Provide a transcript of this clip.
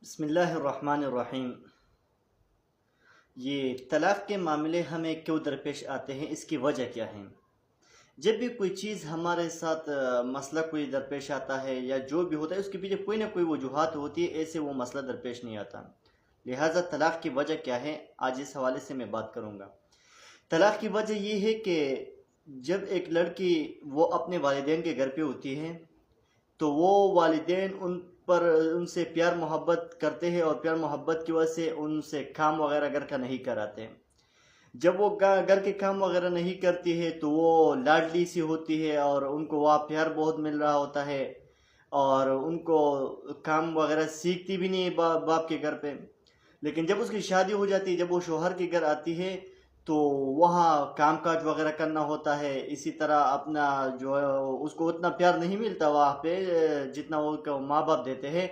بسم اللہ الرحمن الرحیم۔ یہ طلاق کے معاملے ہمیں کیوں درپیش آتے ہیں، اس کی وجہ کیا ہے؟ جب بھی کوئی چیز ہمارے ساتھ مسئلہ کوئی درپیش آتا ہے یا جو بھی ہوتا ہے، اس کے پیچھے کوئی نہ کوئی وجوہات ہوتی ہے، ایسے وہ مسئلہ درپیش نہیں آتا۔ لہٰذا طلاق کی وجہ کیا ہے، آج اس حوالے سے میں بات کروں گا۔ طلاق کی وجہ یہ ہے کہ جب ایک لڑکی وہ اپنے والدین کے گھر پہ ہوتی ہے تو وہ والدین ان سے پیار محبت کرتے ہیں، اور پیار محبت کی وجہ سے ان سے کام وغیرہ گھر کا نہیں کراتے۔ جب وہ گھر کے کام وغیرہ نہیں کرتی ہے تو وہ لاڈلی سی ہوتی ہے، اور ان کو وہاں پیار بہت مل رہا ہوتا ہے، اور ان کو کام وغیرہ سیکھتی بھی نہیں ہے باپ کے گھر پہ۔ لیکن جب اس کی شادی ہو جاتی ہے، جب وہ شوہر کے گھر آتی ہے تو وہاں کام کاج وغیرہ کرنا ہوتا ہے۔ اسی طرح اپنا جو ہے اس کو اتنا پیار نہیں ملتا وہاں پہ جتنا وہ ماں باپ دیتے ہیں،